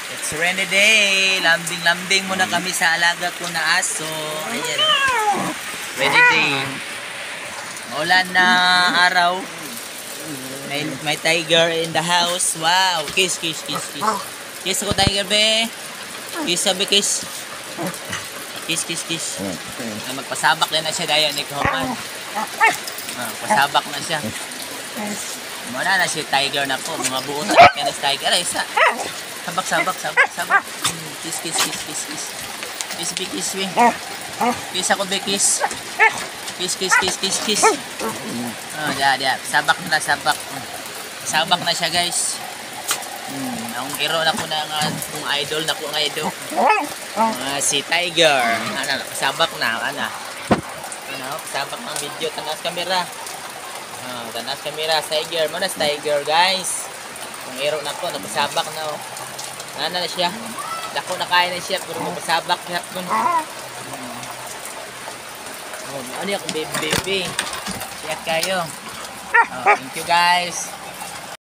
It's rainy day. Lambing-lambing muna kami sa alaga ko na aso. Ayan. Rainy day. Maulan na araw. May tiger in the house. Wow. Kiss, kiss, kiss, kiss. Kiss ako, tiger, be. Kiss, sabi, kiss. Kiss, kiss, kiss. Magpasabak na siya dahil ni Koman. Pasabak na siya. Muna na si tiger na po. Mga buo na kaya tiger. Ay, isa. Sabak, sabak, sabak, sabak. Kiss, kiss, kiss, kiss, kiss. Kiss, be, kiss, be. Kiss ako, be, kiss. Kiss, kiss, kiss, kiss, kiss. Oh, dia. Sabak na, sabak. Sabak na siya, guys. Ang hero na po na kung idol na po ng idol. Si Tiger. Ano, sabak na, ano. Sabak ng video, tanas kamera. Tanas kamera, Tiger. Mana Tiger, guys. Ang hero na po, napasabak na. Ano na siya? Dako na kaya na siya, pero mapasabak siya po. Ano yung baby? Siya kayo. Thank you, guys.